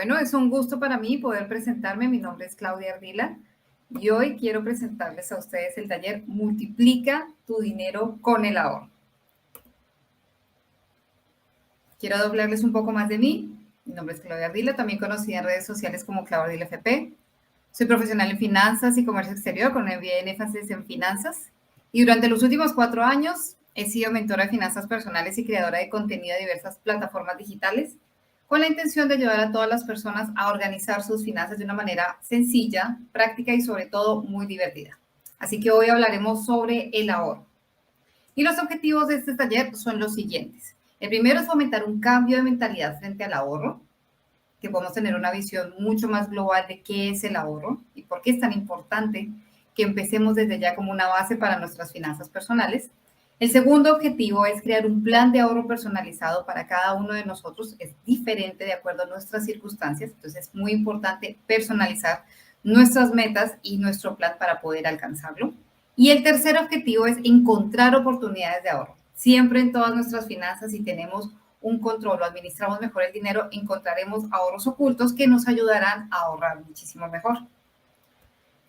Bueno, es un gusto para mí poder presentarme. Mi nombre es Claudia Ardila y hoy quiero presentarles a ustedes el taller Multiplica tu dinero con el ahorro. Quiero doblarles un poco más de mí. Mi nombre es Claudia Ardila, también conocida en redes sociales como Claudia Ardila FP. Soy profesional en finanzas y comercio exterior con MBA en énfasis en finanzas. Y durante los últimos 4 años he sido mentora de finanzas personales y creadora de contenido de diversas plataformas digitales con la intención de ayudar a todas las personas a organizar sus finanzas de una manera sencilla, práctica y sobre todo muy divertida. Así que hoy hablaremos sobre el ahorro. Y los objetivos de este taller son los siguientes. El primero es fomentar un cambio de mentalidad frente al ahorro, que podamos tener una visión mucho más global de qué es el ahorro y por qué es tan importante que empecemos desde ya como una base para nuestras finanzas personales. El segundo objetivo es crear un plan de ahorro personalizado para cada uno de nosotros. Es diferente de acuerdo a nuestras circunstancias, entonces es muy importante personalizar nuestras metas y nuestro plan para poder alcanzarlo. Y el tercer objetivo es encontrar oportunidades de ahorro. Siempre en todas nuestras finanzas, si tenemos un control o administramos mejor el dinero, encontraremos ahorros ocultos que nos ayudarán a ahorrar muchísimo mejor.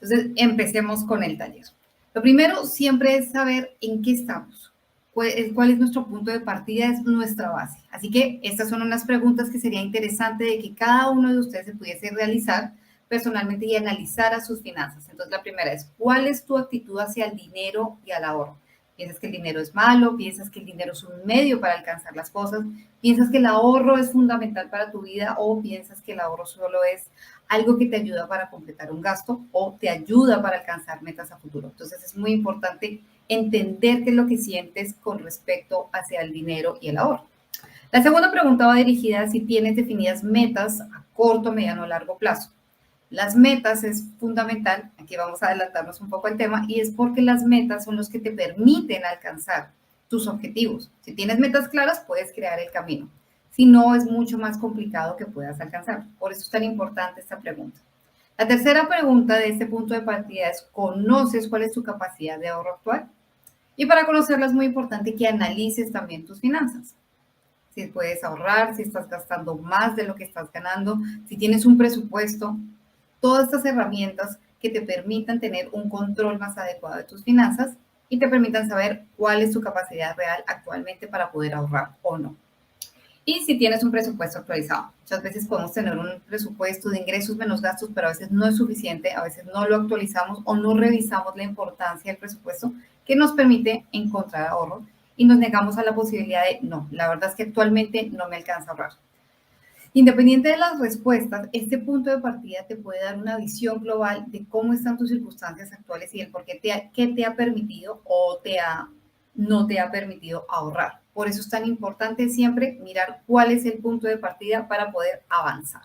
Entonces, empecemos con el taller. Lo primero siempre es saber en qué estamos. ¿Cuál es nuestro punto de partida? Es nuestra base. Así que estas son unas preguntas que sería interesante de que cada uno de ustedes se pudiese realizar personalmente y analizar a sus finanzas. Entonces, la primera es, ¿cuál es tu actitud hacia el dinero y al ahorro? ¿Piensas que el dinero es malo? ¿Piensas que el dinero es un medio para alcanzar las cosas? ¿Piensas que el ahorro es fundamental para tu vida o piensas que el ahorro solo es algo que te ayuda para completar un gasto o te ayuda para alcanzar metas a futuro? Entonces es muy importante entender qué es lo que sientes con respecto hacia el dinero y el ahorro. La segunda pregunta va dirigida a si tienes definidas metas a corto, mediano o largo plazo. Las metas es fundamental, aquí vamos a adelantarnos un poco al tema, y es porque las metas son los que te permiten alcanzar tus objetivos. Si tienes metas claras, puedes crear el camino. Si no, es mucho más complicado que puedas alcanzar. Por eso es tan importante esta pregunta. La tercera pregunta de este punto de partida es, ¿conoces cuál es tu capacidad de ahorro actual? Y para conocerla es muy importante que analices también tus finanzas. Si puedes ahorrar, si estás gastando más de lo que estás ganando, si tienes un presupuesto, todas estas herramientas que te permitan tener un control más adecuado de tus finanzas y te permitan saber cuál es tu capacidad real actualmente para poder ahorrar o no. Y si tienes un presupuesto actualizado. Muchas veces podemos tener un presupuesto de ingresos menos gastos, pero a veces no es suficiente, a veces no lo actualizamos o no revisamos la importancia del presupuesto que nos permite encontrar ahorro y nos negamos a la posibilidad de, no, la verdad es que actualmente no me alcanza a ahorrar. Independiente de las respuestas, este punto de partida te puede dar una visión global de cómo están tus circunstancias actuales y el por qué te ha permitido o no te ha permitido ahorrar. Por eso es tan importante siempre mirar cuál es el punto de partida para poder avanzar.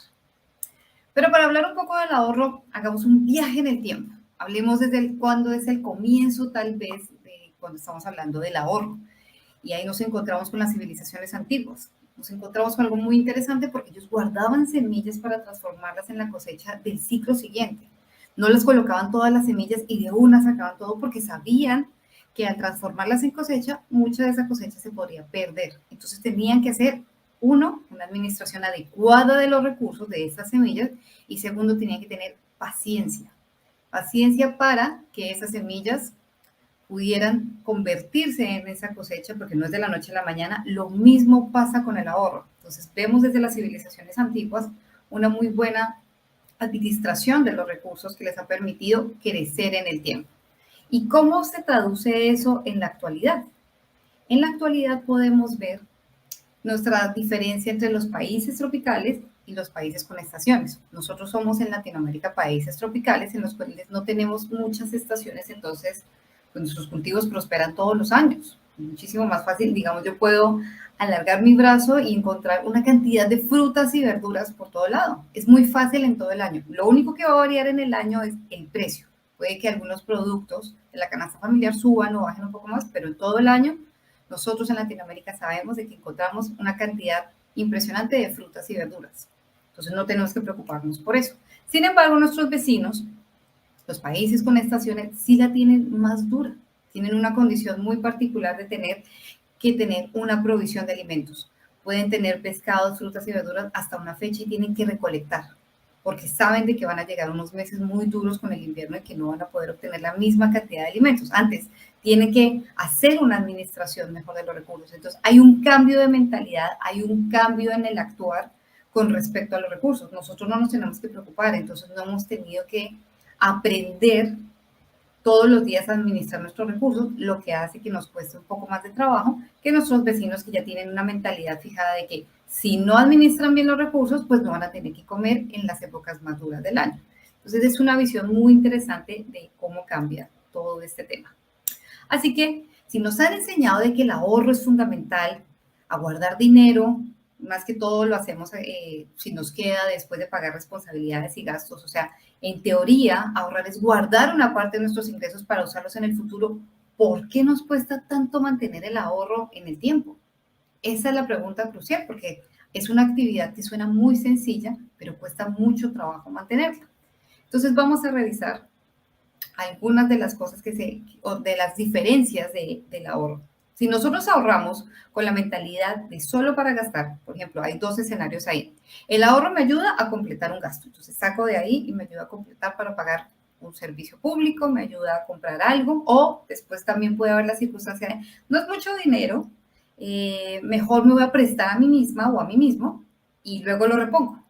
Pero para hablar un poco del ahorro, hagamos un viaje en el tiempo. Hablemos desde cuándo es el comienzo, tal vez, de cuando estamos hablando del ahorro. Y ahí nos encontramos con las civilizaciones antiguas. Nos encontramos con algo muy interesante porque ellos guardaban semillas para transformarlas en la cosecha del ciclo siguiente. No les colocaban todas las semillas y de una sacaban todo porque sabían que al transformarlas en cosecha, mucha de esa cosecha se podría perder. Entonces tenían que hacer, uno, una administración adecuada de los recursos de estas semillas y segundo, tenían que tener paciencia. Paciencia para que esas semillas pudieran convertirse en esa cosecha, porque no es de la noche a la mañana. Lo mismo pasa con el ahorro. Entonces, vemos desde las civilizaciones antiguas una muy buena administración de los recursos que les ha permitido crecer en el tiempo. ¿Y cómo se traduce eso en la actualidad? En la actualidad podemos ver nuestra diferencia entre los países tropicales y los países con estaciones. Nosotros somos en Latinoamérica países tropicales en los cuales no tenemos muchas estaciones, entonces pues nuestros cultivos prosperan todos los años. Muchísimo más fácil, digamos, yo puedo alargar mi brazo y encontrar una cantidad de frutas y verduras por todo lado. Es muy fácil en todo el año. Lo único que va a variar en el año es el precio. Puede que algunos productos de la canasta familiar suban o bajen un poco más, pero en todo el año nosotros en Latinoamérica sabemos de que encontramos una cantidad impresionante de frutas y verduras. Entonces no tenemos que preocuparnos por eso. Sin embargo, nuestros vecinos, los países con estaciones, sí la tienen más dura. Tienen una condición muy particular de tener que tener una provisión de alimentos. pueden tener pescados, frutas y verduras hasta una fecha y tienen que recolectar, porque saben de que van a llegar unos meses muy duros con el invierno y que no van a poder obtener la misma cantidad de alimentos. Antes, tienen que hacer una administración mejor de los recursos. Entonces, hay un cambio de mentalidad, hay un cambio en el actuar con respecto a los recursos. Nosotros no nos tenemos que preocupar, entonces no hemos tenido que aprender todos los días a administrar nuestros recursos, lo que hace que nos cueste un poco más de trabajo que nuestros vecinos que ya tienen una mentalidad fijada de que si no administran bien los recursos, pues no van a tener que comer en las épocas más duras del año. Entonces es una visión muy interesante de cómo cambia todo este tema. Así que si nos han enseñado de que el ahorro es fundamental, a guardar dinero, más que todo lo hacemos si nos queda después de pagar responsabilidades y gastos. O sea, en teoría, ahorrar es guardar una parte de nuestros ingresos para usarlos en el futuro. ¿Por qué nos cuesta tanto mantener el ahorro en el tiempo? Esa es la pregunta crucial, porque es una actividad que suena muy sencilla, pero cuesta mucho trabajo mantenerla. Entonces vamos a revisar algunas de las cosas o de las diferencias del ahorro. Si nosotros ahorramos con la mentalidad de solo para gastar, por ejemplo, hay dos escenarios ahí. El ahorro me ayuda a completar un gasto, entonces saco de ahí y me ayuda a completar para pagar un servicio público, me ayuda a comprar algo, o después también puede haber la circunstancia de, no es mucho dinero, mejor me voy a prestar a mí misma o a mí mismo y luego lo repongo.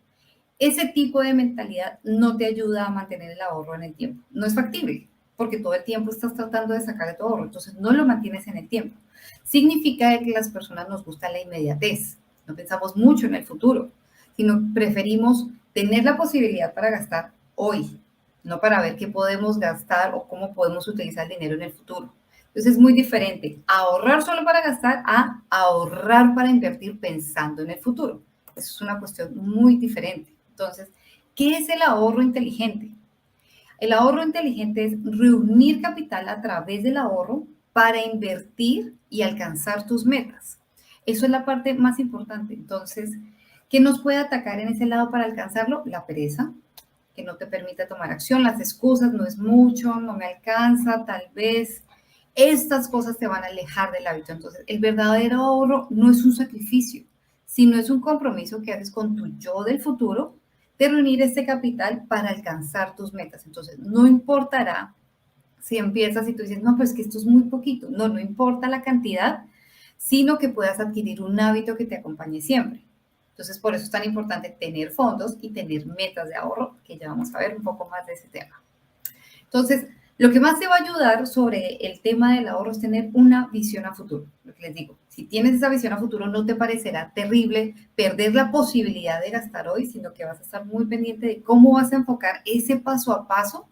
Ese tipo de mentalidad no te ayuda a mantener el ahorro en el tiempo. No es factible, porque todo el tiempo estás tratando de sacar de tu ahorro, entonces no lo mantienes en el tiempo. Significa que las personas nos gusta la inmediatez, no pensamos mucho en el futuro, sino preferimos tener la posibilidad para gastar hoy, no para ver qué podemos gastar o cómo podemos utilizar el dinero en el futuro. Entonces es muy diferente ahorrar solo para gastar a ahorrar para invertir pensando en el futuro. Eso es una cuestión muy diferente. Entonces, ¿qué es el ahorro inteligente? El ahorro inteligente es reunir capital a través del ahorro para invertir y alcanzar tus metas. Eso es la parte más importante. Entonces, ¿qué nos puede atacar en ese lado para alcanzarlo? La pereza, que no te permite tomar acción, las excusas, no es mucho, no me alcanza, tal vez. Estas cosas te van a alejar del hábito. Entonces, el verdadero ahorro no es un sacrificio, sino es un compromiso que haces con tu yo del futuro de reunir este capital para alcanzar tus metas. Entonces, no importará si empiezas y tú dices, no, pues que esto es muy poquito. No, no importa la cantidad, sino que puedas adquirir un hábito que te acompañe siempre. Entonces, por eso es tan importante tener fondos y tener metas de ahorro, que ya vamos a ver un poco más de ese tema. Entonces, lo que más te va a ayudar sobre el tema del ahorro es tener una visión a futuro. Lo que les digo, si tienes esa visión a futuro, no te parecerá terrible perder la posibilidad de gastar hoy, sino que vas a estar muy pendiente de cómo vas a enfocar ese paso a paso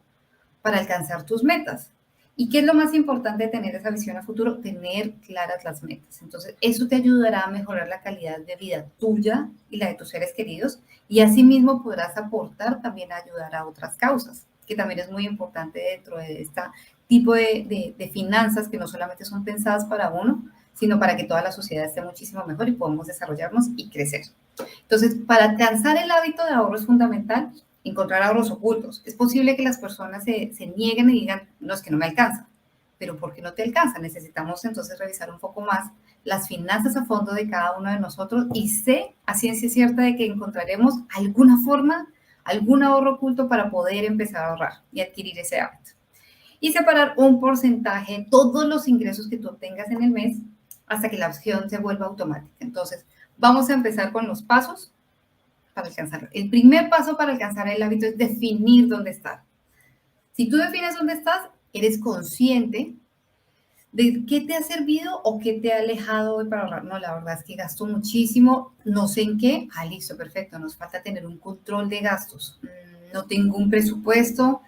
para alcanzar tus metas. ¿Y qué es lo más importante de tener esa visión a futuro? Tener claras las metas. Entonces, eso te ayudará a mejorar la calidad de vida tuya y la de tus seres queridos, y asimismo podrás aportar también a ayudar a otras causas, que también es muy importante dentro de este tipo de finanzas que no solamente son pensadas para uno, sino para que toda la sociedad esté muchísimo mejor y podamos desarrollarnos y crecer. Entonces, para alcanzar el hábito de ahorro es fundamental encontrar ahorros ocultos. Es posible que las personas se nieguen y digan, no, es que no me alcanza. Pero ¿por qué no te alcanza? Necesitamos entonces revisar un poco más las finanzas a fondo de cada uno de nosotros y sé a ciencia cierta de que encontraremos alguna forma, algún ahorro oculto para poder empezar a ahorrar y adquirir ese hábito. Y separar un porcentaje de todos los ingresos que tú obtengas en el mes hasta que la opción se vuelva automática. Entonces, vamos a empezar con los pasos para alcanzarlo. El primer paso para alcanzar el hábito es definir dónde estás. Si tú defines dónde estás, eres consciente de qué te ha servido o qué te ha alejado hoy para ahorrar. No, la verdad es que gasto muchísimo, no sé en qué. Ah, listo, perfecto. Nos falta tener un control de gastos. No tengo un presupuesto,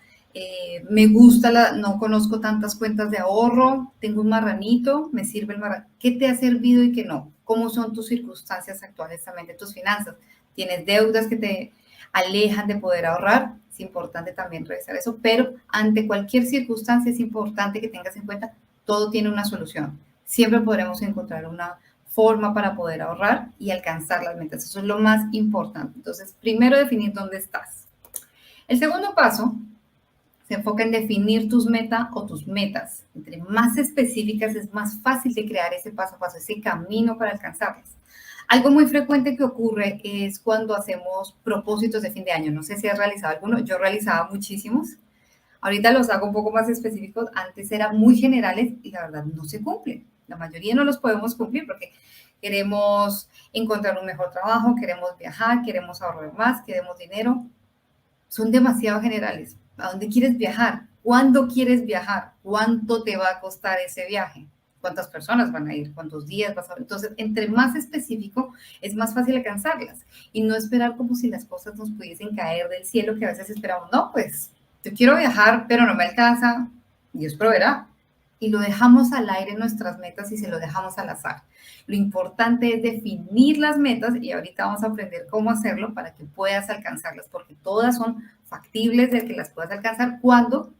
me gusta, no conozco tantas cuentas de ahorro, tengo un marranito, me sirve el marranito. ¿Qué te ha servido y qué no? ¿Cómo son tus circunstancias actuales también de tus finanzas? ¿Tienes deudas que te alejan de poder ahorrar? Es importante también revisar eso, pero ante cualquier circunstancia es importante que tengas en cuenta, todo tiene una solución. Siempre podremos encontrar una forma para poder ahorrar y alcanzar las metas. Eso es lo más importante. Entonces, primero definir dónde estás. El segundo paso se enfoca en definir tus metas o tus metas. Entre más específicas es más fácil de crear ese paso a paso, ese camino para alcanzarlas. Algo muy frecuente que ocurre es cuando hacemos propósitos de fin de año. No sé si has realizado alguno, yo realizaba muchísimos. Ahorita los hago un poco más específicos. Antes eran muy generales y la verdad no se cumplen. La mayoría no los podemos cumplir porque queremos encontrar un mejor trabajo, queremos viajar, queremos ahorrar más, queremos dinero. Son demasiado generales. ¿A dónde quieres viajar? ¿Cuándo quieres viajar? ¿Cuánto te va a costar ese viaje? ¿Cuántas personas van a ir? ¿Cuántos días vas a ir? Entonces, entre más específico, es más fácil alcanzarlas y no esperar como si las cosas nos pudiesen caer del cielo, que a veces esperamos, no, pues yo quiero viajar, pero no me alcanza, Dios proveerá. Y lo dejamos al aire nuestras metas y se lo dejamos al azar. Lo importante es definir las metas y ahorita vamos a aprender cómo hacerlo para que puedas alcanzarlas, porque todas son factibles de que las puedas alcanzar cuando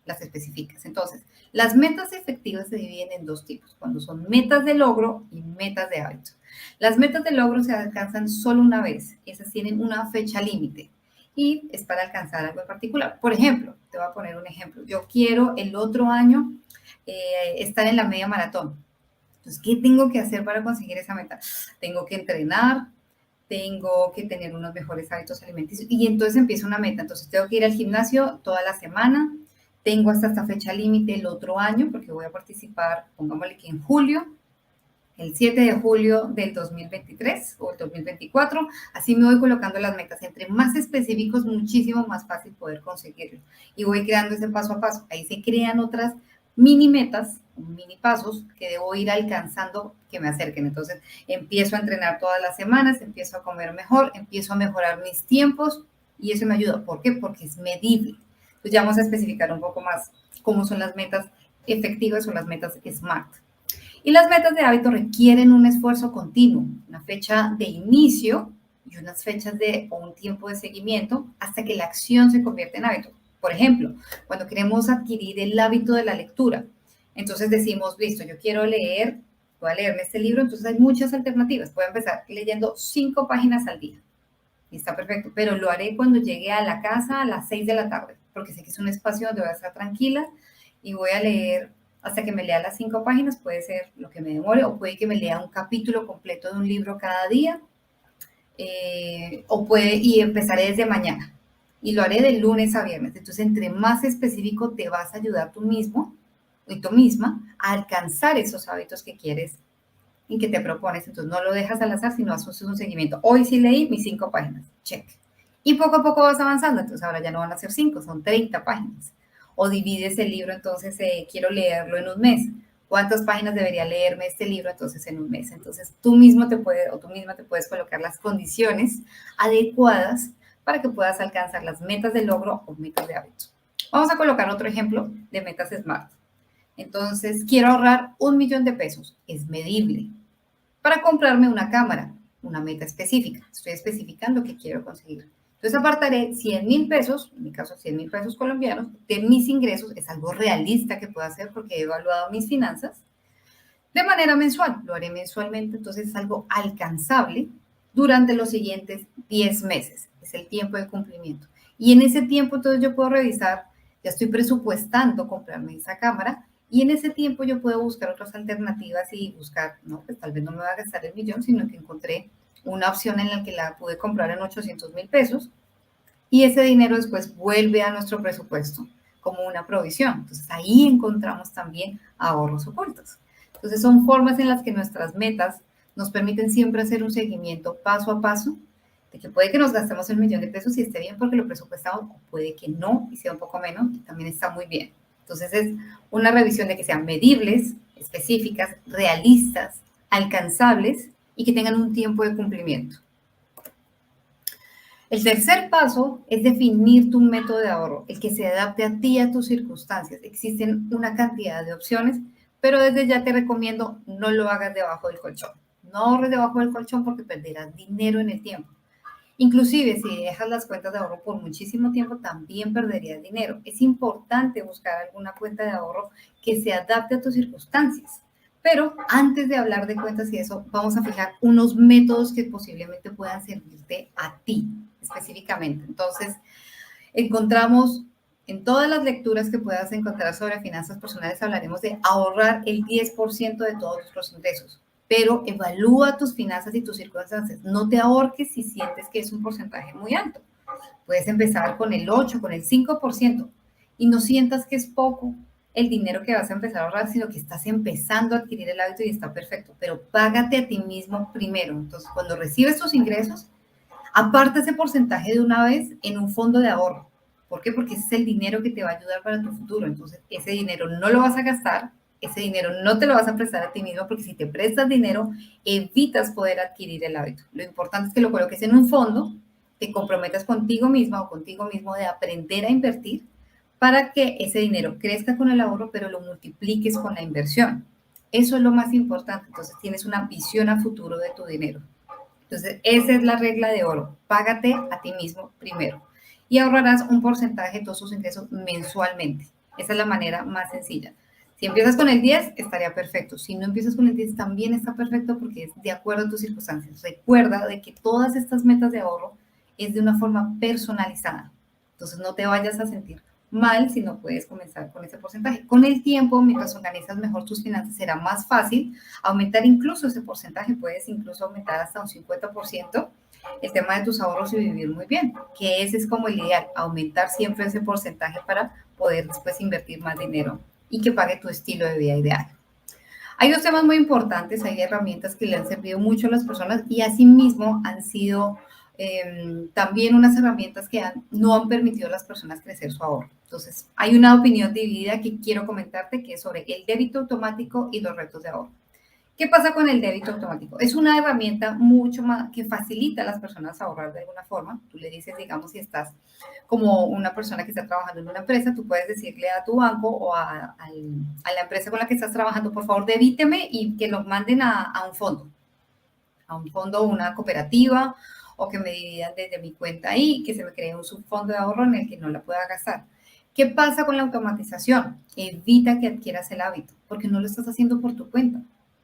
las especificas. Entonces, las metas efectivas se dividen en dos tipos, cuando son metas de logro y metas de hábito. Las metas de logro se alcanzan solo una vez, esas tienen una fecha límite y es para alcanzar algo en particular. Por ejemplo, te voy a poner un ejemplo. Yo quiero el otro año estar en la media maratón. Entonces, ¿qué tengo que hacer para conseguir esa meta? Tengo que entrenar, tengo que tener unos mejores hábitos alimenticios y entonces empieza una meta. Entonces, tengo que ir al gimnasio toda la semana, tengo hasta esta fecha límite el otro año porque voy a participar, pongámosle que en julio, el 7 de julio del 2023 o el 2024, así me voy colocando las metas. Entre más específicos, muchísimo más fácil poder conseguirlo. Y voy creando ese paso a paso. Ahí se crean otras mini metas, mini pasos que debo ir alcanzando que me acerquen. Entonces, empiezo a entrenar todas las semanas, empiezo a comer mejor, empiezo a mejorar mis tiempos y eso me ayuda. ¿Por qué? Porque es medible. Entonces, ya vamos a especificar un poco más cómo son las metas efectivas o las metas SMART. Y las metas de hábito requieren un esfuerzo continuo, una fecha de inicio y unas fechas de o un tiempo de seguimiento hasta que la acción se convierta en hábito. Por ejemplo, cuando queremos adquirir el hábito de la lectura, entonces decimos, listo, yo quiero leer, voy a leerme este libro, entonces hay muchas alternativas. Puedo empezar leyendo 5 páginas al día. Y está perfecto, pero lo haré cuando llegue a la casa a las 6 de la tarde, porque sé que es un espacio donde voy a estar tranquila y voy a leer hasta que me lea las 5 páginas, puede ser lo que me demore, o puede que me lea un capítulo completo de un libro cada día, y empezaré desde mañana, y lo haré de lunes a viernes. Entonces, entre más específico te vas a ayudar tú mismo y tú misma a alcanzar esos hábitos que quieres y que te propones. Entonces, no lo dejas al azar, sino haces un seguimiento. Hoy sí leí mis 5 páginas, check. Y poco a poco vas avanzando, entonces ahora ya no van a ser 5, son 30 páginas o divides el libro, entonces quiero leerlo en un mes. ¿Cuántas páginas debería leerme este libro entonces en un mes? Entonces tú mismo te puedes o tú misma te puedes colocar las condiciones adecuadas para que puedas alcanzar las metas de logro o metas de hábito. Vamos a colocar otro ejemplo de metas SMART. Entonces, quiero ahorrar 1.000.000 de pesos. Es medible. Para comprarme una cámara, una meta específica. Estoy especificando qué quiero conseguir. Entonces apartaré 100.000 pesos, en mi caso 100.000 pesos colombianos, de mis ingresos, es algo realista que puedo hacer porque he evaluado mis finanzas, de manera mensual, lo haré mensualmente, entonces es algo alcanzable durante los siguientes 10 meses, es el tiempo de cumplimiento. Y en ese tiempo entonces yo puedo revisar, ya estoy presupuestando comprarme esa cámara, y en ese tiempo yo puedo buscar otras alternativas y buscar, no, pues tal vez no me va a gastar el millón, sino que encontré una opción en la que la pude comprar en 800.000 pesos y ese dinero después vuelve a nuestro presupuesto como una provisión. Entonces ahí encontramos también ahorros ocultos. Entonces son formas en las que nuestras metas nos permiten siempre hacer un seguimiento paso a paso de que puede que nos gastemos el millón de pesos y esté bien porque lo presupuestamos, o puede que no y sea un poco menos y también está muy bien. Entonces es una revisión de que sean medibles, específicas, realistas, alcanzables y que tengan un tiempo de cumplimiento. El tercer paso es definir tu método de ahorro, el que se adapte a ti y a tus circunstancias. Existen una cantidad de opciones, pero desde ya te recomiendo no lo hagas debajo del colchón. No ahorres debajo del colchón porque perderás dinero en el tiempo. Inclusive si dejas las cuentas de ahorro por muchísimo tiempo, también perderías dinero. Es importante buscar alguna cuenta de ahorro que se adapte a tus circunstancias. Pero antes de hablar de cuentas y eso, vamos a fijar unos métodos que posiblemente puedan servirte a ti específicamente. Entonces, encontramos en todas las lecturas que puedas encontrar sobre finanzas personales, hablaremos de ahorrar el 10% de todos nuestros ingresos. pero evalúa tus finanzas y tus circunstancias. No te ahorques si sientes que es un porcentaje muy alto. Puedes empezar con el 8, con el 5% y no sientas que es poco el dinero que vas a empezar a ahorrar, sino que estás empezando a adquirir el hábito y está perfecto, pero págate a ti mismo primero. Entonces, cuando recibes tus ingresos, aparta ese porcentaje de una vez en un fondo de ahorro. ¿Por qué? Porque ese es el dinero que te va a ayudar para tu futuro. Entonces, ese dinero no lo vas a gastar, ese dinero no te lo vas a prestar a ti mismo, porque si te prestas dinero, evitas poder adquirir el hábito. Lo importante es que lo coloques en un fondo, te comprometas contigo misma o contigo mismo de aprender a invertir para que ese dinero crezca con el ahorro, pero lo multipliques con la inversión. Eso es lo más importante. Entonces, tienes una visión a futuro de tu dinero. Entonces, esa es la regla de oro. Págate a ti mismo primero y ahorrarás un porcentaje de todos tus ingresos mensualmente. Esa es la manera más sencilla. Si empiezas con el 10, estaría perfecto. Si no empiezas con el 10, también está perfecto porque es de acuerdo a tus circunstancias. Recuerda de que todas estas metas de ahorro es de una forma personalizada. Entonces, no te vayas a sentir mal si no puedes comenzar con ese porcentaje. Con el tiempo, mientras organizas mejor tus finanzas, será más fácil aumentar incluso ese porcentaje. Puedes incluso aumentar hasta un 50% el tema de tus ahorros y vivir muy bien, que ese es como el ideal, aumentar siempre ese porcentaje para poder después invertir más dinero y que pague tu estilo de vida ideal. Hay dos temas muy importantes, hay herramientas que le han servido mucho a las personas y asimismo han sido también unas herramientas que no han permitido a las personas crecer su ahorro. Entonces, hay una opinión dividida que quiero comentarte que es sobre el débito automático y los retos de ahorro. ¿Qué pasa con el débito automático? Es una herramienta mucho más que facilita a las personas a ahorrar de alguna forma. Tú le dices, digamos, si estás como una persona que está trabajando en una empresa, tú puedes decirle a tu banco o a la empresa con la que estás trabajando, por favor, debíteme y que lo manden a un fondo, una cooperativa, o que me dividan desde mi cuenta ahí, que se me cree un subfondo de ahorro en el que no la pueda gastar. ¿Qué pasa con la automatización? Evita que adquieras el hábito, porque no lo estás haciendo por tu cuenta.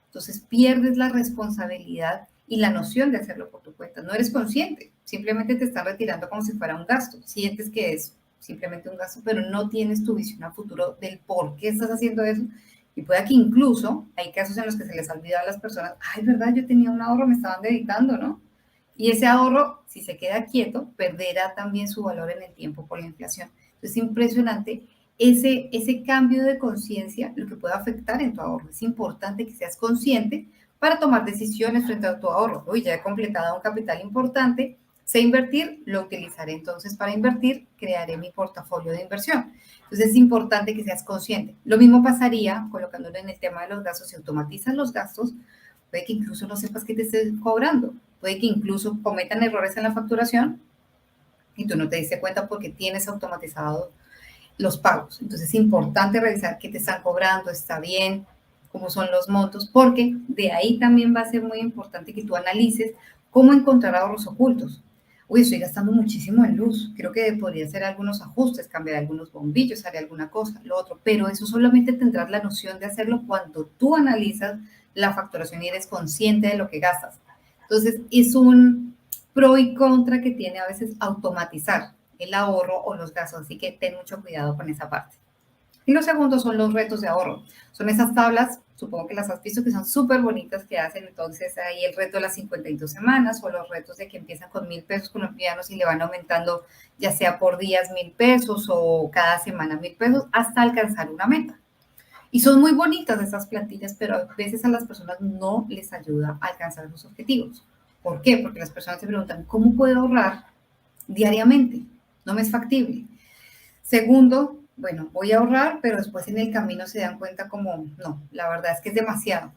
Entonces pierdes la responsabilidad y la noción de hacerlo por tu cuenta. No eres consciente, simplemente te están retirando como si fuera un gasto. Sientes que es simplemente un gasto, pero no tienes tu visión a futuro del por qué estás haciendo eso. Y puede que incluso hay casos en los que se les olvida a las personas, ay, verdad, yo tenía un ahorro, me estaban dedicando, ¿no? Y ese ahorro, si se queda quieto, perderá también su valor en el tiempo por la inflación. Entonces, es impresionante ese cambio de conciencia, lo que puede afectar en tu ahorro. Es importante que seas consciente para tomar decisiones frente a tu ahorro. Uy, ya he completado un capital importante, sé invertir, lo utilizaré entonces para invertir, crearé mi portafolio de inversión. Entonces es importante que seas consciente. Lo mismo pasaría colocándolo en el tema de los gastos. Si automatizas los gastos, puede que incluso no sepas que te estén cobrando, puede que incluso cometan errores en la facturación y tú no te diste cuenta porque tienes automatizado los pagos. Entonces es importante revisar qué te están cobrando, está bien, cómo son los montos, porque de ahí también va a ser muy importante que tú analices cómo encontrar ahorros ocultos. Uy, estoy gastando muchísimo en luz, creo que podría hacer algunos ajustes, cambiar algunos bombillos, haré alguna cosa, lo otro, pero eso solamente tendrás la noción de hacerlo cuando tú analizas la facturación y eres consciente de lo que gastas. Entonces, es un pro y contra que tiene a veces automatizar el ahorro o los gastos, así que ten mucho cuidado con esa parte. Y los segundos son los retos de ahorro. Son esas tablas, supongo que las has visto, que son súper bonitas que hacen. Entonces, ahí el reto de las 52 semanas o los retos de que empiezan con 1,000 pesos colombianos y le van aumentando, ya sea por días 1,000 pesos o cada semana 1,000 pesos, hasta alcanzar una meta. Y son muy bonitas esas plantillas, pero a veces a las personas no les ayuda a alcanzar sus objetivos. ¿Por qué? Porque las personas se preguntan, ¿cómo puedo ahorrar diariamente? No me es factible. Segundo, bueno, voy a ahorrar, pero después en el camino se dan cuenta como, no, la verdad es que es demasiado.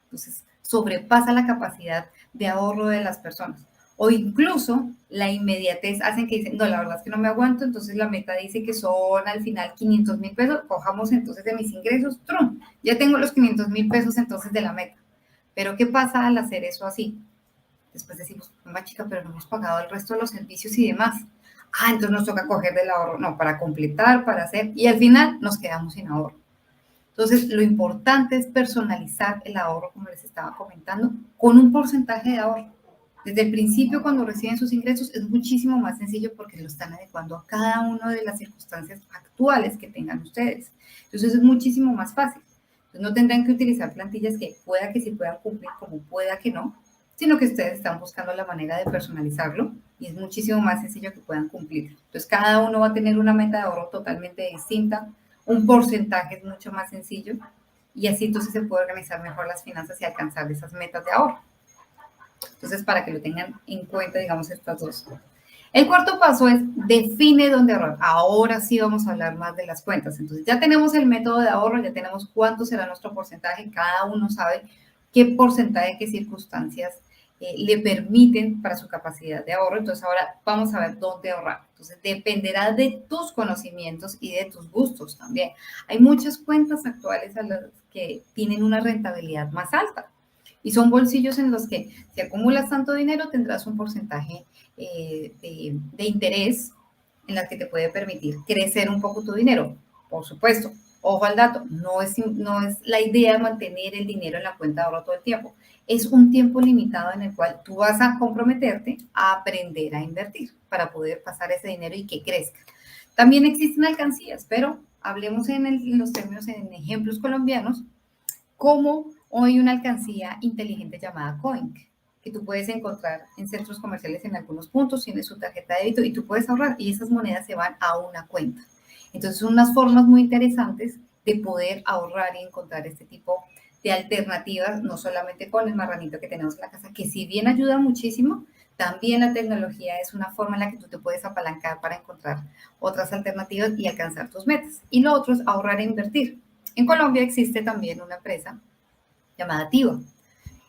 Entonces, sobrepasa la capacidad de ahorro de las personas. O incluso la inmediatez hacen que dicen, no, la verdad es que no me aguanto, entonces la meta dice que son al final 500,000 pesos, cojamos entonces de mis ingresos, ¡trum! Ya tengo los 500,000 pesos entonces de la meta. Pero ¿qué pasa al hacer eso así? Después decimos, mamá chica, pero no hemos pagado el resto de los servicios y demás. Ah, entonces nos toca coger del ahorro, no, para completar, para hacer, y al final nos quedamos sin ahorro. Entonces, lo importante es personalizar el ahorro, como les estaba comentando, con un porcentaje de ahorro. Desde el principio, cuando reciben sus ingresos, es muchísimo más sencillo porque lo están adecuando a cada una de las circunstancias actuales que tengan ustedes. Entonces, es muchísimo más fácil. Entonces, no tendrán que utilizar plantillas que pueda que sí puedan cumplir como pueda que no, sino que ustedes están buscando la manera de personalizarlo y es muchísimo más sencillo que puedan cumplirlo. Entonces, cada uno va a tener una meta de ahorro totalmente distinta, un porcentaje es mucho más sencillo y así entonces se puede organizar mejor las finanzas y alcanzar esas metas de ahorro. Entonces, para que lo tengan en cuenta, digamos, estas dos. El cuarto paso es define dónde ahorrar. Ahora sí vamos a hablar más de las cuentas. Entonces, ya tenemos el método de ahorro, ya tenemos cuánto será nuestro porcentaje. Cada uno sabe qué porcentaje, qué circunstancias le permiten para su capacidad de ahorro. Entonces, ahora vamos a ver dónde ahorrar. Entonces, dependerá de tus conocimientos y de tus gustos también. Hay muchas cuentas actuales a las que tienen una rentabilidad más alta. Y son bolsillos en los que si acumulas tanto dinero tendrás un porcentaje de interés en la que te puede permitir crecer un poco tu dinero. Por supuesto, ojo al dato, no es la idea mantener el dinero en la cuenta de ahorro todo el tiempo. Es un tiempo limitado en el cual tú vas a comprometerte a aprender a invertir para poder pasar ese dinero y que crezca. También existen alcancías, pero hablemos en los términos, en ejemplos colombianos, como hoy una alcancía inteligente llamada Coink, que tú puedes encontrar en centros comerciales en algunos puntos, tiene su tarjeta de débito y tú puedes ahorrar y esas monedas se van a una cuenta. Entonces son unas formas muy interesantes de poder ahorrar y encontrar este tipo de alternativas, no solamente con el marranito que tenemos en la casa, que si bien ayuda muchísimo, también la tecnología es una forma en la que tú te puedes apalancar para encontrar otras alternativas y alcanzar tus metas. Y lo otro es ahorrar e invertir. En Colombia existe también una empresa llamada Tiva.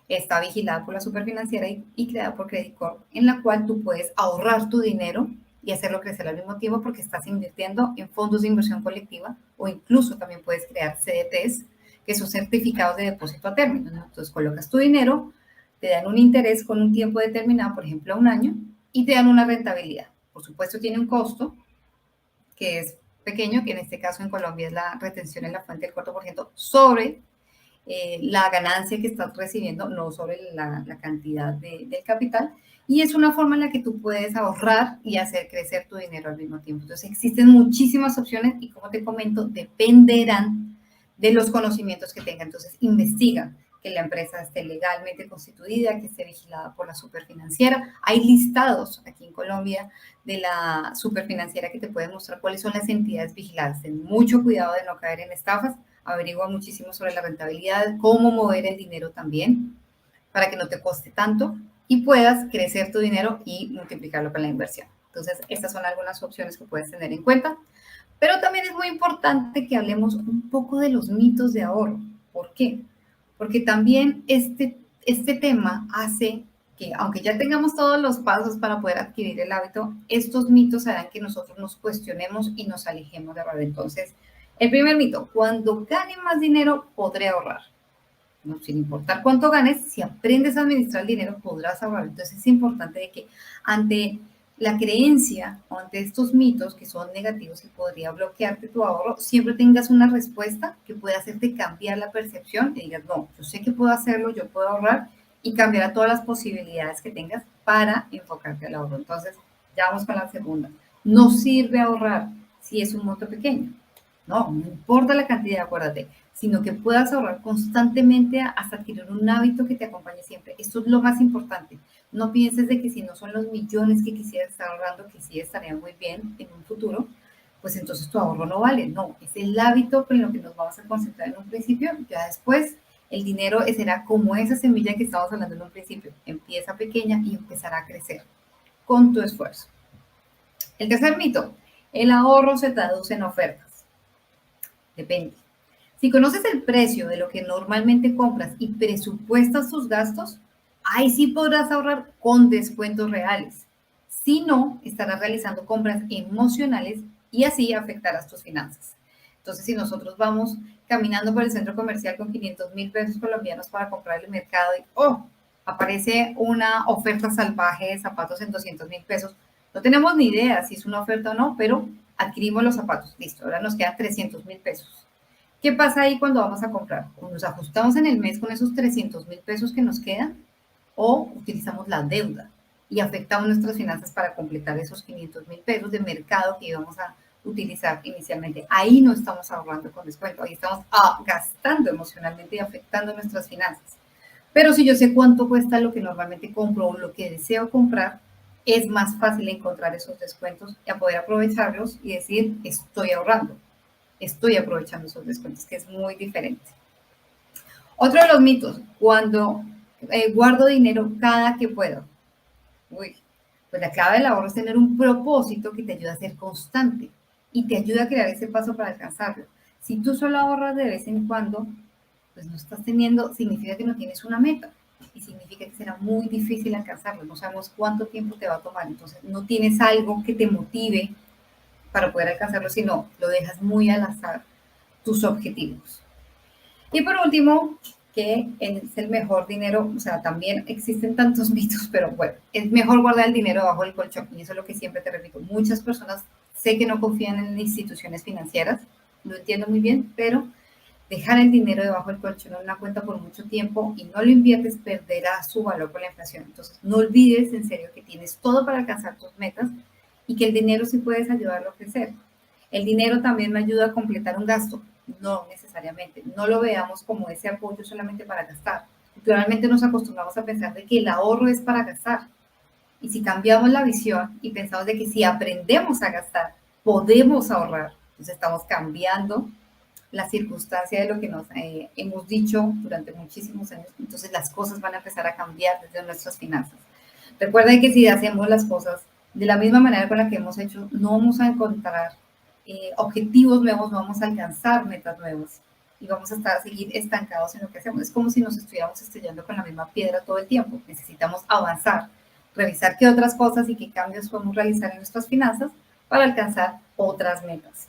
Está vigilada por la Superfinanciera y creada por Credit Corp, en la cual tú puedes ahorrar tu dinero y hacerlo crecer al mismo tiempo porque estás invirtiendo en fondos de inversión colectiva o incluso también puedes crear CDTs, que son certificados de depósito a término, ¿no? Entonces colocas tu dinero, te dan un interés con un tiempo determinado, por ejemplo, un año, y te dan una rentabilidad. Por supuesto, tiene un costo que es pequeño, que en este caso en Colombia es la retención en la fuente del 4% sobre la ganancia que estás recibiendo, no sobre la cantidad del capital. Y es una forma en la que tú puedes ahorrar y hacer crecer tu dinero al mismo tiempo. Entonces existen muchísimas opciones y como te comento, dependerán de los conocimientos que tenga. Entonces investiga que la empresa esté legalmente constituida, que esté vigilada por la Superfinanciera. Hay listados aquí en Colombia de la Superfinanciera que te pueden mostrar cuáles son las entidades vigiladas. Ten mucho cuidado de no caer en estafas. Averigua muchísimo sobre la rentabilidad, cómo mover el dinero también para que no te coste tanto y puedas crecer tu dinero y multiplicarlo con la inversión. Entonces, estas son algunas opciones que puedes tener en cuenta. Pero también es muy importante que hablemos un poco de los mitos de ahorro. ¿Por qué? Porque también este tema hace que, aunque ya tengamos todos los pasos para poder adquirir el hábito, estos mitos harán que nosotros nos cuestionemos y nos alejemos de ahorrar. Entonces, el primer mito, cuando gane más dinero, podré ahorrar. No, sin importar cuánto ganes, si aprendes a administrar el dinero, podrás ahorrar. Entonces, es importante de que ante la creencia o ante estos mitos que son negativos y podría bloquearte tu ahorro, siempre tengas una respuesta que pueda hacerte cambiar la percepción y digas, no, yo sé que puedo hacerlo, yo puedo ahorrar y cambiar a todas las posibilidades que tengas para enfocarte al ahorro. Entonces, ya vamos con la segunda. No sirve ahorrar si es un monto pequeño. No, no importa la cantidad, acuérdate, sino que puedas ahorrar constantemente hasta adquirir un hábito que te acompañe siempre. Esto es lo más importante. No pienses de que si no son los millones que quisieras estar ahorrando, que sí estaría muy bien en un futuro, pues entonces tu ahorro no vale. No, es el hábito con lo que nos vamos a concentrar en un principio. Ya después el dinero será como esa semilla que estábamos hablando en un principio. Empieza pequeña y empezará a crecer con tu esfuerzo. El tercer mito, el ahorro se traduce en ofertas. Depende. Si conoces el precio de lo que normalmente compras y presupuestas tus gastos, ahí sí podrás ahorrar con descuentos reales. Si no, estarás realizando compras emocionales y así afectarás tus finanzas. Entonces, si nosotros vamos caminando por el centro comercial con 500.000 pesos colombianos para comprar el mercado y, oh, aparece una oferta salvaje de zapatos en 200.000 pesos, no tenemos ni idea si es una oferta o no, pero adquirimos los zapatos. Listo, ahora nos quedan 300.000 pesos. ¿Qué pasa ahí cuando vamos a comprar? ¿O nos ajustamos en el mes con esos 300.000 pesos que nos quedan o utilizamos la deuda y afectamos nuestras finanzas para completar esos 500.000 pesos de mercado que íbamos a utilizar inicialmente. Ahí no estamos ahorrando con descuento, ahí estamos gastando emocionalmente y afectando nuestras finanzas. Pero si yo sé cuánto cuesta lo que normalmente compro o lo que deseo comprar, es más fácil encontrar esos descuentos y a poder aprovecharlos y decir, estoy ahorrando, estoy aprovechando esos descuentos, que es muy diferente. Otro de los mitos, cuando guardo dinero cada que puedo. Uy, pues la clave del ahorro es tener un propósito que te ayuda a ser constante y te ayuda a crear ese paso para alcanzarlo. Si tú solo ahorras de vez en cuando, pues no estás teniendo, significa que no tienes una meta y significa que será muy difícil alcanzarlo. No sabemos cuánto tiempo te va a tomar, entonces no tienes algo que te motive para poder alcanzarlo, sino lo dejas muy al azar tus objetivos. Y por último, que es el mejor dinero, o sea, también existen tantos mitos, pero bueno, es mejor guardar el dinero bajo el colchón. Y eso es lo que siempre te repito. Muchas personas sé que no confían en instituciones financieras, lo entiendo muy bien, pero dejar el dinero debajo del colchón en una cuenta por mucho tiempo y no lo inviertes, perderá su valor por la inflación. Entonces, no olvides en serio que tienes todo para alcanzar tus metas y que el dinero sí puedes ayudarlo a crecer. El dinero también me ayuda a completar un gasto. No necesariamente. No lo veamos como ese apoyo solamente para gastar. Naturalmente nos acostumbramos a pensar de que el ahorro es para gastar. Y si cambiamos la visión y pensamos de que si aprendemos a gastar, podemos ahorrar, entonces estamos cambiando la circunstancia de lo que nos hemos dicho durante muchísimos años. Entonces las cosas van a empezar a cambiar desde nuestras finanzas. Recuerden que si hacemos las cosas de la misma manera con la que hemos hecho, no vamos a encontrar objetivos nuevos, no vamos a alcanzar metas nuevas y vamos a seguir estancados en lo que hacemos. Es como si nos estuviéramos estrellando con la misma piedra todo el tiempo. Necesitamos avanzar, revisar qué otras cosas y qué cambios podemos realizar en nuestras finanzas para alcanzar otras metas.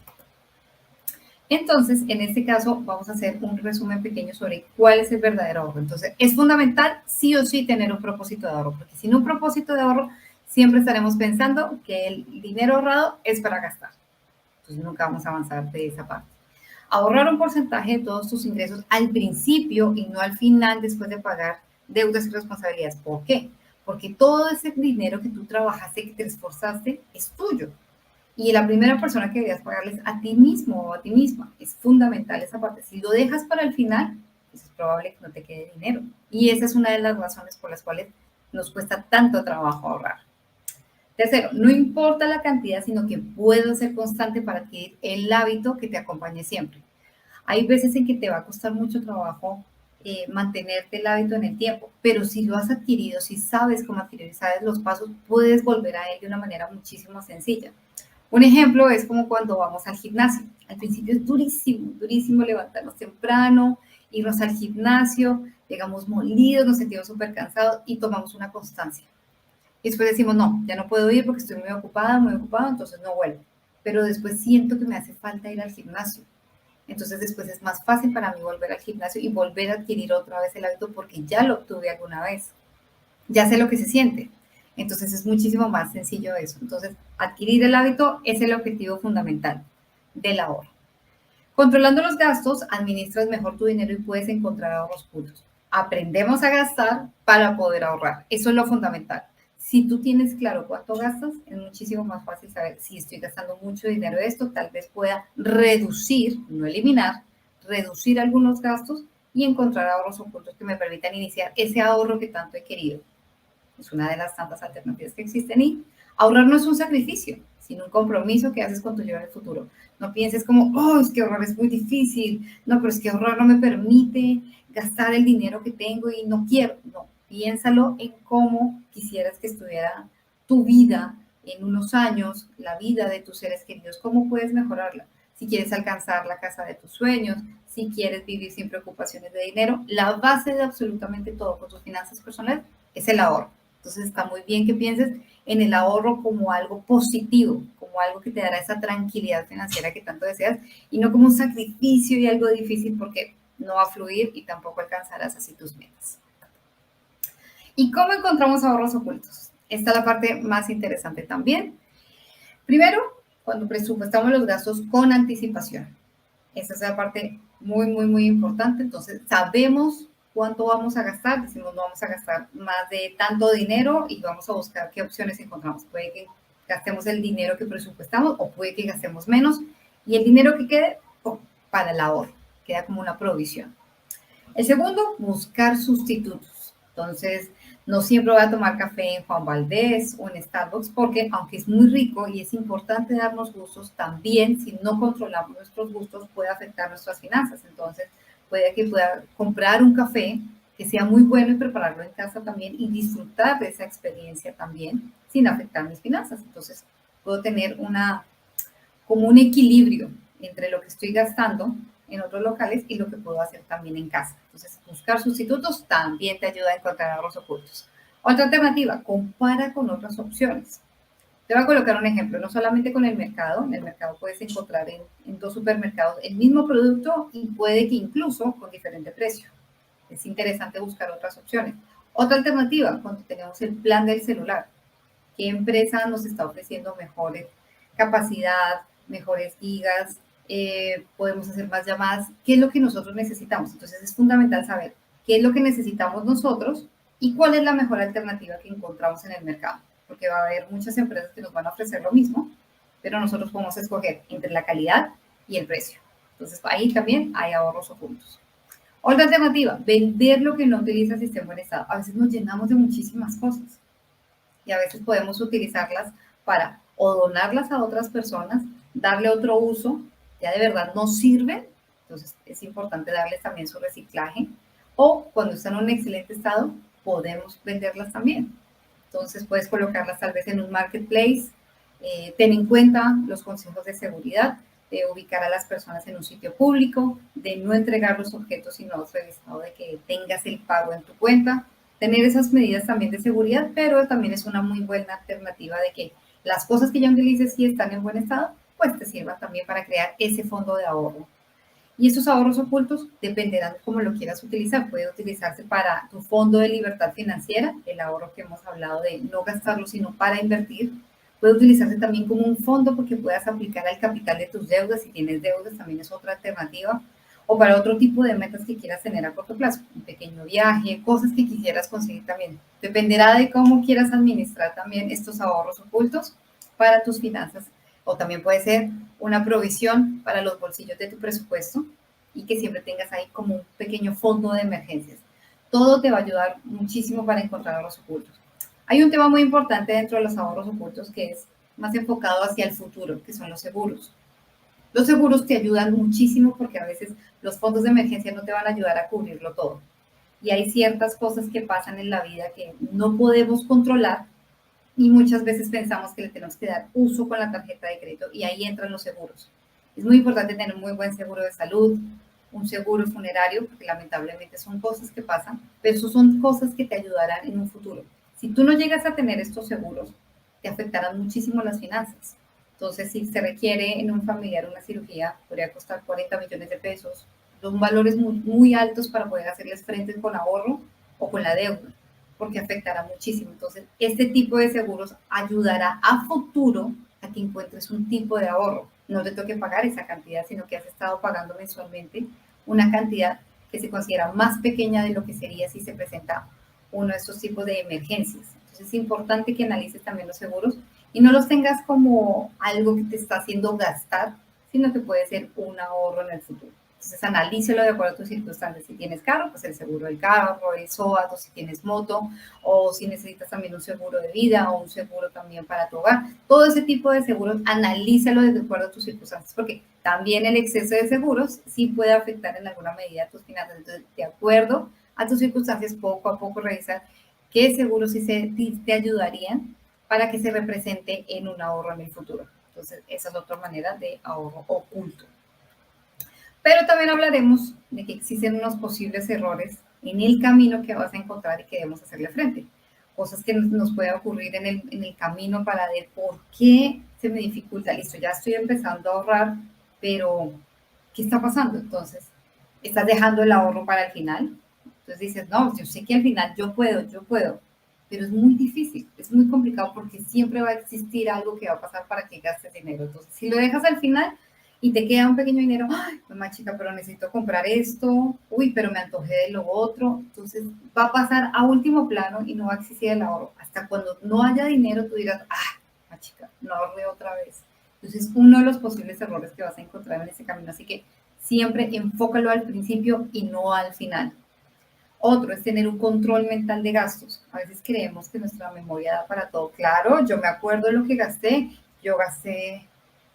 Entonces, en este caso, vamos a hacer un resumen pequeño sobre cuál es el verdadero ahorro. Entonces, es fundamental sí o sí tener un propósito de ahorro, porque sin un propósito de ahorro, siempre estaremos pensando que el dinero ahorrado es para gastar. Entonces, nunca vamos a avanzar de esa parte. Ahorrar un porcentaje de todos tus ingresos al principio y no al final después de pagar deudas y responsabilidades. ¿Por qué? Porque todo ese dinero que tú trabajaste, que te esforzaste, es tuyo. Y la primera persona que debías pagarles a ti mismo o a ti misma. Es fundamental esa parte. Si lo dejas para el final, pues es probable que no te quede dinero. Y esa es una de las razones por las cuales nos cuesta tanto trabajo ahorrar. Tercero, no importa la cantidad, sino que puedo ser constante para adquirir el hábito que te acompañe siempre. Hay veces en que te va a costar mucho trabajo mantenerte el hábito en el tiempo, pero si lo has adquirido, si sabes cómo adquirir, sabes los pasos, puedes volver a él de una manera muchísimo sencilla. Un ejemplo es como cuando vamos al gimnasio. Al principio es durísimo, durísimo levantarnos temprano, irnos al gimnasio, llegamos molidos, nos sentimos súper cansados y tomamos una constancia. Y después decimos, no, ya no puedo ir porque estoy muy ocupada, muy ocupado, entonces no vuelvo. Pero después siento que me hace falta ir al gimnasio. Entonces después es más fácil para mí volver al gimnasio y volver a adquirir otra vez el hábito porque ya lo obtuve alguna vez. Ya sé lo que se siente. Entonces es muchísimo más sencillo eso. Entonces, adquirir el hábito es el objetivo fundamental del ahorro. Controlando los gastos, administras mejor tu dinero y puedes encontrar ahorros puros. Aprendemos a gastar para poder ahorrar. Eso es lo fundamental. Si tú tienes claro cuánto gastas, es muchísimo más fácil saber si estoy gastando mucho dinero de esto, tal vez pueda reducir, no eliminar, reducir algunos gastos y encontrar ahorros ocultos que me permitan iniciar ese ahorro que tanto he querido. Es una de las tantas alternativas que existen y ahorrar no es un sacrificio, sino un compromiso que haces con tu yo del futuro. No pienses como, oh, es que ahorrar es muy difícil, no, pero es que ahorrar no me permite gastar el dinero que tengo y no quiero. No, piénsalo en cómo quisieras que estuviera tu vida en unos años, la vida de tus seres queridos, cómo puedes mejorarla. Si quieres alcanzar la casa de tus sueños, si quieres vivir sin preocupaciones de dinero, la base de absolutamente todo con tus finanzas personales es el ahorro. Entonces está muy bien que pienses en el ahorro como algo positivo, como algo que te dará esa tranquilidad financiera que tanto deseas y no como un sacrificio y algo difícil porque no va a fluir y tampoco alcanzarás así tus metas. ¿Y cómo encontramos ahorros ocultos? Esta es la parte más interesante también. Primero, cuando presupuestamos los gastos con anticipación. Esa es la parte muy, muy, muy importante. Entonces, sabemos cuánto vamos a gastar, decimos no vamos a gastar más de tanto dinero y vamos a buscar qué opciones encontramos. Puede que gastemos el dinero que presupuestamos o puede que gastemos menos y el dinero que quede para el ahorro, queda como una provisión. El segundo, buscar sustitutos. Entonces, no siempre voy a tomar café en Juan Valdez o en Starbucks porque aunque es muy rico y es importante darnos gustos, también si no controlamos nuestros gustos puede afectar nuestras finanzas. Entonces, puede que pueda comprar un café que sea muy bueno y prepararlo en casa también y disfrutar de esa experiencia también sin afectar mis finanzas. Entonces, puedo tener como un equilibrio entre lo que estoy gastando en otros locales y lo que puedo hacer también en casa. Entonces, buscar sustitutos también te ayuda a encontrar ahorros ocultos. Otra alternativa, compara con otras opciones. Te voy a colocar un ejemplo, no solamente con el mercado. En el mercado puedes encontrar en dos supermercados el mismo producto y puede que incluso con diferente precio. Es interesante buscar otras opciones. Otra alternativa, cuando tenemos el plan del celular, ¿qué empresa nos está ofreciendo mejores capacidad, mejores gigas? Podemos hacer más llamadas. ¿Qué es lo que nosotros necesitamos? Entonces es fundamental saber qué es lo que necesitamos nosotros y cuál es la mejor alternativa que encontramos en el mercado, porque va a haber muchas empresas que nos van a ofrecer lo mismo, pero nosotros podemos escoger entre la calidad y el precio. Entonces ahí también hay ahorros ocultos. Otra alternativa, vender lo que no utilizas y esté en buen estado. A veces nos llenamos de muchísimas cosas y a veces podemos utilizarlas para o donarlas a otras personas, darle otro uso, ya de verdad no sirve, entonces es importante darles también su reciclaje, o cuando están en un excelente estado, podemos venderlas también. Entonces puedes colocarlas tal vez en un marketplace, ten en cuenta los consejos de seguridad, de ubicar a las personas en un sitio público, de no entregar los objetos si no has revisado de que tengas el pago en tu cuenta, tener esas medidas también de seguridad, pero también es una muy buena alternativa de que las cosas que ya utilices si están en buen estado, pues te sirvan también para crear ese fondo de ahorro. Y esos ahorros ocultos dependerán de cómo lo quieras utilizar. Puede utilizarse para tu fondo de libertad financiera, el ahorro que hemos hablado de no gastarlo, sino para invertir. Puede utilizarse también como un fondo porque puedas aplicar al capital de tus deudas. Si tienes deudas, también es otra alternativa. O para otro tipo de metas que quieras tener a corto plazo, un pequeño viaje, cosas que quisieras conseguir también. Dependerá de cómo quieras administrar también estos ahorros ocultos para tus finanzas. O también puede ser una provisión para los bolsillos de tu presupuesto y que siempre tengas ahí como un pequeño fondo de emergencias. Todo te va a ayudar muchísimo para encontrar ahorros ocultos. Hay un tema muy importante dentro de los ahorros ocultos que es más enfocado hacia el futuro, que son los seguros. Los seguros te ayudan muchísimo porque a veces los fondos de emergencia no te van a ayudar a cubrirlo todo. Y hay ciertas cosas que pasan en la vida que no podemos controlar y muchas veces pensamos que le tenemos que dar uso con la tarjeta de crédito y ahí entran los seguros. Es muy importante tener un muy buen seguro de salud, un seguro funerario, porque lamentablemente son cosas que pasan, pero eso son cosas que te ayudarán en un futuro. Si tú no llegas a tener estos seguros, te afectarán muchísimo las finanzas. Entonces, si se requiere en un familiar una cirugía, podría costar 40 millones de pesos. Son valores muy, muy altos para poder hacerles frente con ahorro o con la deuda, porque afectará muchísimo. Entonces, este tipo de seguros ayudará a futuro a que encuentres un tipo de ahorro. No te toque pagar esa cantidad, sino que has estado pagando mensualmente una cantidad que se considera más pequeña de lo que sería si se presenta uno de estos tipos de emergencias. Entonces, es importante que analices también los seguros y no los tengas como algo que te está haciendo gastar, sino que puede ser un ahorro en el futuro. Entonces, analícelo de acuerdo a tus circunstancias. Si tienes carro, pues el seguro del carro, el SOAT, o si tienes moto, o si necesitas también un seguro de vida o un seguro también para tu hogar. Todo ese tipo de seguros, analízalo de acuerdo a tus circunstancias, porque también el exceso de seguros sí puede afectar en alguna medida tus finanzas. Entonces, de acuerdo a tus circunstancias, poco a poco revisar qué seguros sí te ayudarían para que se represente en un ahorro en el futuro. Entonces, esa es otra manera de ahorro oculto. Pero también hablaremos de que existen unos posibles errores en el camino que vas a encontrar y que debemos hacerle frente. Cosas que nos puede ocurrir en el camino para ver por qué se me dificulta. Listo, ya estoy empezando a ahorrar, pero ¿qué está pasando? Entonces, estás dejando el ahorro para el final. Entonces dices, no, yo sé que al final yo puedo, pero es muy difícil, es muy complicado porque siempre va a existir algo que va a pasar para que gastes dinero. Entonces, si lo dejas al final, y te queda un pequeño dinero, ay, mamá chica, pero necesito comprar esto, uy, pero me antojé de lo otro, entonces va a pasar a último plano y no va a existir el ahorro. Hasta cuando no haya dinero, tú dirás, ah, chica, no ahorré otra vez. Entonces, uno de los posibles errores que vas a encontrar en ese camino. Así que siempre enfócalo al principio y no al final. Otro es tener un control mental de gastos. A veces creemos que nuestra memoria da para todo. Claro, yo me acuerdo de lo que gasté, yo gasté,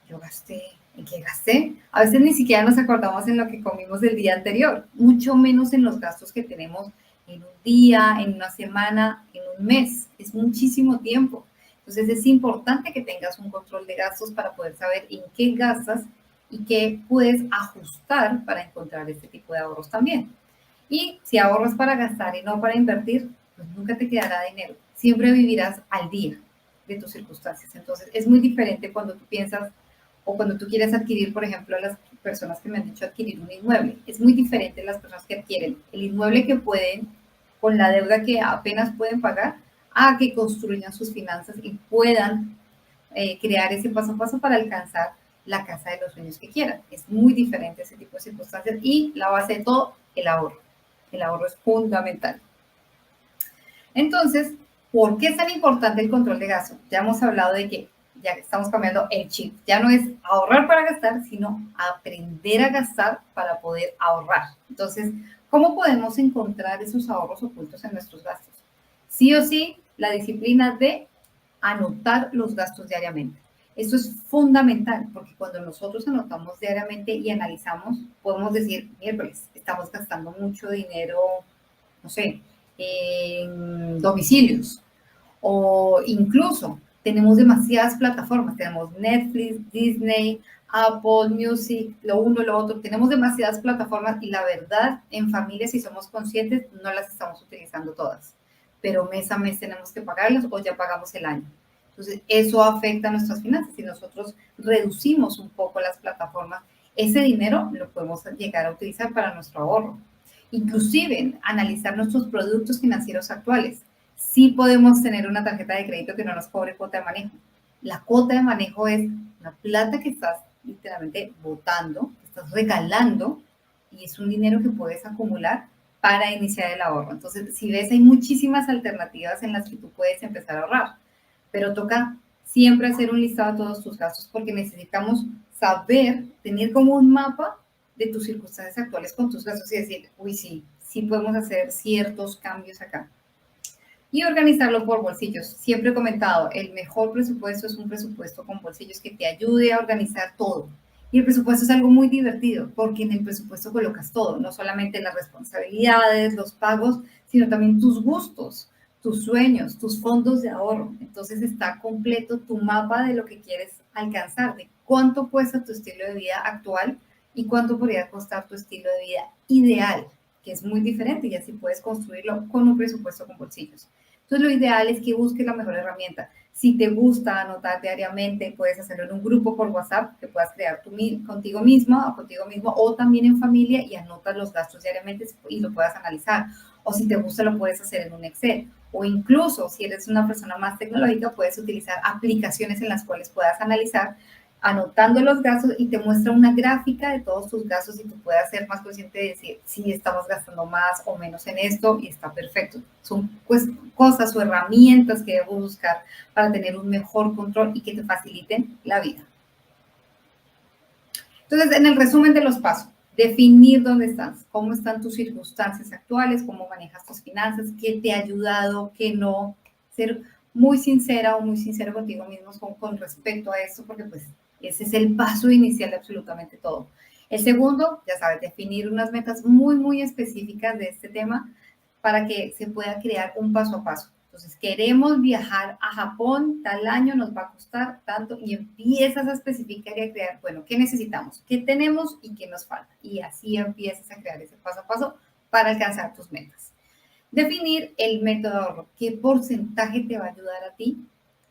yo gasté, ¿en qué gasté? A veces ni siquiera nos acordamos en lo que comimos el día anterior, mucho menos en los gastos que tenemos en un día, en una semana, en un mes. Es muchísimo tiempo. Entonces es importante que tengas un control de gastos para poder saber en qué gastas y qué puedes ajustar para encontrar este tipo de ahorros también. Y si ahorras para gastar y no para invertir, pues nunca te quedará dinero. Siempre vivirás al día de tus circunstancias. Entonces, es muy diferente cuando tú piensas o cuando tú quieres adquirir, por ejemplo, las personas que me han dicho adquirir un inmueble. Es muy diferente las personas que adquieren el inmueble que pueden, con la deuda que apenas pueden pagar, a que construyan sus finanzas y puedan crear ese paso a paso para alcanzar la casa de los sueños que quieran. Es muy diferente ese tipo de circunstancias y la base de todo, el ahorro. El ahorro es fundamental. Entonces, ¿por qué es tan importante el control de gasto? Ya hemos hablado de que ya estamos cambiando el chip. Ya no es ahorrar para gastar, sino aprender a gastar para poder ahorrar. Entonces, ¿cómo podemos encontrar esos ahorros ocultos en nuestros gastos? Sí o sí, la disciplina de anotar los gastos diariamente. Eso es fundamental porque cuando nosotros anotamos diariamente y analizamos, podemos decir, miércoles, estamos gastando mucho dinero, no sé, en domicilios o incluso tenemos demasiadas plataformas, tenemos Netflix, Disney, Apple Music, lo uno, lo otro, tenemos demasiadas plataformas y la verdad, en familia, si somos conscientes, no las estamos utilizando todas, pero mes a mes tenemos que pagarlas o ya pagamos el año. Entonces, eso afecta a nuestras finanzas. Si nosotros reducimos un poco las plataformas, ese dinero lo podemos llegar a utilizar para nuestro ahorro. Inclusive, analizar nuestros productos financieros actuales. Sí podemos tener una tarjeta de crédito que no nos cobre cuota de manejo. La cuota de manejo es una plata que estás literalmente botando, que estás regalando y es un dinero que puedes acumular para iniciar el ahorro. Entonces, si ves, hay muchísimas alternativas en las que tú puedes empezar a ahorrar, pero toca siempre hacer un listado de todos tus gastos porque necesitamos saber, tener como un mapa de tus circunstancias actuales con tus gastos y decir, uy, sí, sí podemos hacer ciertos cambios acá. Y organizarlo por bolsillos. Siempre he comentado, el mejor presupuesto es un presupuesto con bolsillos que te ayude a organizar todo. Y el presupuesto es algo muy divertido porque en el presupuesto colocas todo, no solamente las responsabilidades, los pagos, sino también tus gustos, tus sueños, tus fondos de ahorro. Entonces está completo tu mapa de lo que quieres alcanzar, de cuánto cuesta tu estilo de vida actual y cuánto podría costar tu estilo de vida ideal, que es muy diferente y así puedes construirlo con un presupuesto con bolsillos. Entonces, lo ideal es que busques la mejor herramienta. Si te gusta anotar diariamente, puedes hacerlo en un grupo por WhatsApp que puedas crear tú, contigo misma o contigo mismo o también en familia y anotas los gastos diariamente y lo puedas analizar. O si te gusta, lo puedes hacer en un Excel. O incluso, si eres una persona más tecnológica, puedes utilizar aplicaciones en las cuales puedas analizar anotando los gastos y te muestra una gráfica de todos tus gastos y tú puedas ser más consciente de decir si estamos gastando más o menos en esto y está perfecto. Son pues, cosas o herramientas que debes buscar para tener un mejor control y que te faciliten la vida. Entonces, en el resumen de los pasos, definir dónde estás, cómo están tus circunstancias actuales, cómo manejas tus finanzas, qué te ha ayudado, qué no, ser muy sincera o muy sincero contigo mismo con respecto a esto, porque pues ese es el paso inicial de absolutamente todo. El segundo, ya sabes, definir unas metas muy, muy específicas de este tema para que se pueda crear un paso a paso. Entonces, queremos viajar a Japón, tal año nos va a costar tanto y empiezas a especificar y a crear, bueno, ¿qué necesitamos? ¿Qué tenemos y qué nos falta? Y así empiezas a crear ese paso a paso para alcanzar tus metas. Definir el método de ahorro. ¿Qué porcentaje te va a ayudar a ti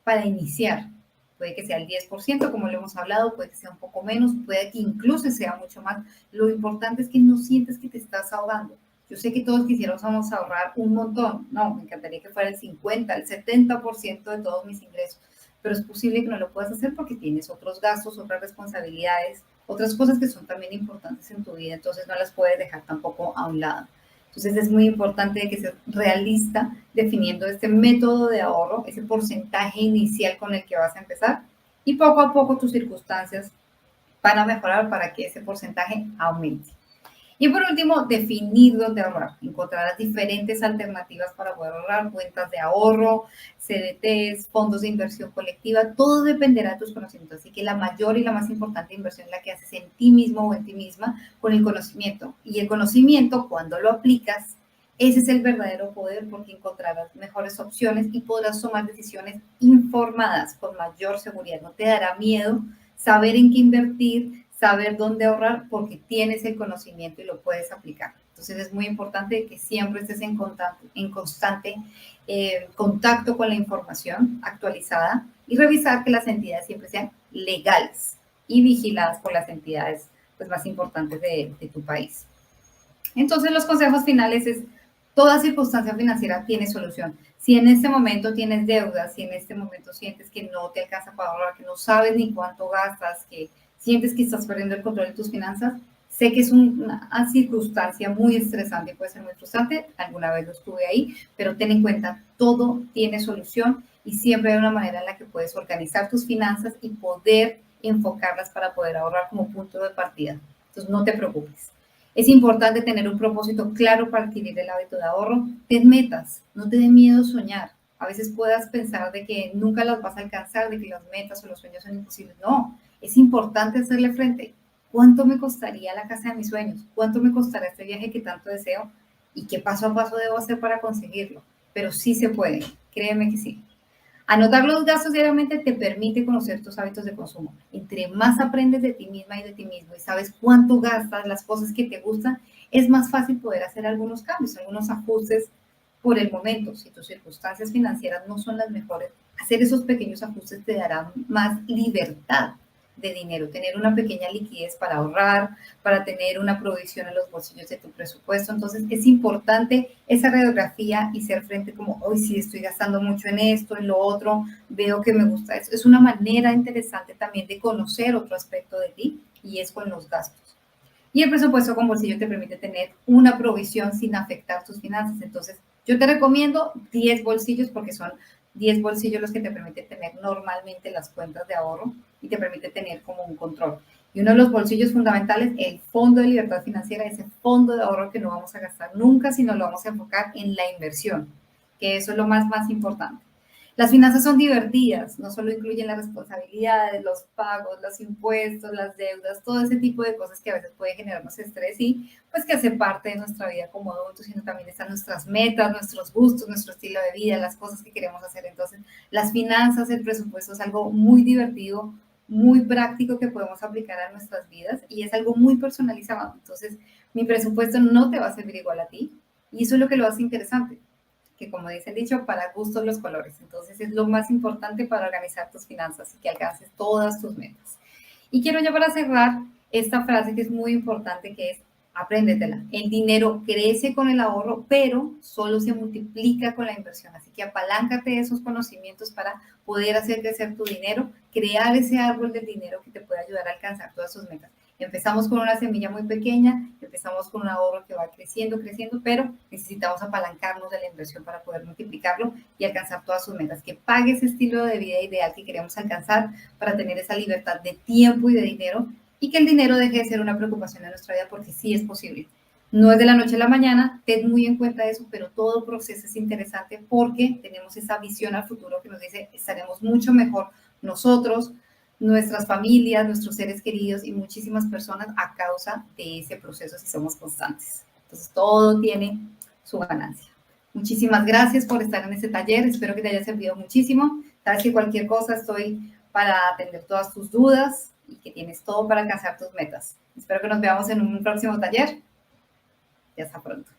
para iniciar? Puede que sea el 10%, como lo hemos hablado, puede que sea un poco menos, puede que incluso sea mucho más. Lo importante es que no sientes que te estás ahogando. Yo sé que todos quisiéramos ahorrar un montón. No, me encantaría que fuera el 50, el 70% de todos mis ingresos. Pero es posible que no lo puedas hacer porque tienes otros gastos, otras responsabilidades, otras cosas que son también importantes en tu vida. Entonces no las puedes dejar tampoco a un lado. Entonces es muy importante que seas realista definiendo este método de ahorro, ese porcentaje inicial con el que vas a empezar y poco a poco tus circunstancias van a mejorar para que ese porcentaje aumente. Y por último, definir dónde ahorrar. Encontrarás diferentes alternativas para poder ahorrar, cuentas de ahorro, CDTs, fondos de inversión colectiva, todo dependerá de tus conocimientos. Así que la mayor y la más importante inversión es la que haces en ti mismo o en ti misma con el conocimiento. Y el conocimiento, cuando lo aplicas, ese es el verdadero poder porque encontrarás mejores opciones y podrás tomar decisiones informadas con mayor seguridad. No te dará miedo saber en qué invertir, saber dónde ahorrar porque tienes el conocimiento y lo puedes aplicar. Entonces es muy importante que siempre estés en constante contacto con la información actualizada y revisar que las entidades siempre sean legales y vigiladas por las entidades pues, más importantes de tu país. Entonces los consejos finales es, toda circunstancia financiera tiene solución. Si en este momento tienes deudas, si en este momento sientes que no te alcanza para ahorrar, que no sabes ni cuánto gastas, que sientes que estás perdiendo el control de tus finanzas, sé que es una circunstancia muy estresante, puede ser muy frustrante, alguna vez lo estuve ahí, pero ten en cuenta, todo tiene solución y siempre hay una manera en la que puedes organizar tus finanzas y poder enfocarlas para poder ahorrar como punto de partida. Entonces no te preocupes. Es importante tener un propósito claro para adquirir el hábito de ahorro. Ten metas, no te dé miedo soñar. A veces puedas pensar de que nunca las vas a alcanzar, de que las metas o los sueños son imposibles. No, es importante hacerle frente. ¿Cuánto me costaría la casa de mis sueños? ¿Cuánto me costará este viaje que tanto deseo? ¿Y qué paso a paso debo hacer para conseguirlo? Pero sí se puede, créeme que sí. Anotar los gastos diariamente te permite conocer tus hábitos de consumo. Entre más aprendes de ti misma y de ti mismo y sabes cuánto gastas, las cosas que te gustan, es más fácil poder hacer algunos cambios, algunos ajustes por el momento. Si tus circunstancias financieras no son las mejores, hacer esos pequeños ajustes te dará más libertad de dinero, tener una pequeña liquidez para ahorrar, para tener una provisión en los bolsillos de tu presupuesto. Entonces es importante esa radiografía y ser frente como, hoy sí estoy gastando mucho en esto, en lo otro, veo que me gusta eso. Es una manera interesante también de conocer otro aspecto de ti y es con los gastos. Y el presupuesto con bolsillo te permite tener una provisión sin afectar tus finanzas. Entonces, yo te recomiendo 10 bolsillos porque son 10 bolsillos los que te permiten tener normalmente las cuentas de ahorro y te permite tener como un control. Y uno de los bolsillos fundamentales, el Fondo de Libertad Financiera, ese fondo de ahorro que no vamos a gastar nunca, sino lo vamos a enfocar en la inversión, que eso es lo más importante. Las finanzas son divertidas, no solo incluyen las responsabilidades, los pagos, los impuestos, las deudas, todo ese tipo de cosas que a veces puede generarnos estrés y pues que hace parte de nuestra vida como adultos, sino también están nuestras metas, nuestros gustos, nuestro estilo de vida, las cosas que queremos hacer. Entonces, las finanzas, el presupuesto es algo muy divertido, muy práctico que podemos aplicar a nuestras vidas y es algo muy personalizado. Entonces, mi presupuesto no te va a servir igual a ti y eso es lo que lo hace interesante que como dice el dicho, para gustos los colores. Entonces es lo más importante para organizar tus finanzas y que alcances todas tus metas. Y quiero ya para cerrar esta frase que es muy importante, que es, apréndetela. El dinero crece con el ahorro, pero solo se multiplica con la inversión. Así que apaláncate de esos conocimientos para poder hacer crecer tu dinero, crear ese árbol del dinero que te puede ayudar a alcanzar todas tus metas. Empezamos con una semilla muy pequeña, empezamos con un ahorro que va creciendo, pero necesitamos apalancarnos de la inversión para poder multiplicarlo y alcanzar todas sus metas. Que pague ese estilo de vida ideal que queremos alcanzar para tener esa libertad de tiempo y de dinero y que el dinero deje de ser una preocupación en nuestra vida porque sí es posible. No es de la noche a la mañana, ten muy en cuenta eso, pero todo proceso es interesante porque tenemos esa visión al futuro que nos dice estaremos mucho mejor nosotros, nuestras familias, nuestros seres queridos y muchísimas personas a causa de ese proceso si somos constantes. Entonces, todo tiene su ganancia. Muchísimas gracias por estar en este taller. Espero que te haya servido muchísimo. Sabes que cualquier cosa estoy para atender todas tus dudas y que tienes todo para alcanzar tus metas. Espero que nos veamos en un próximo taller. Y hasta pronto.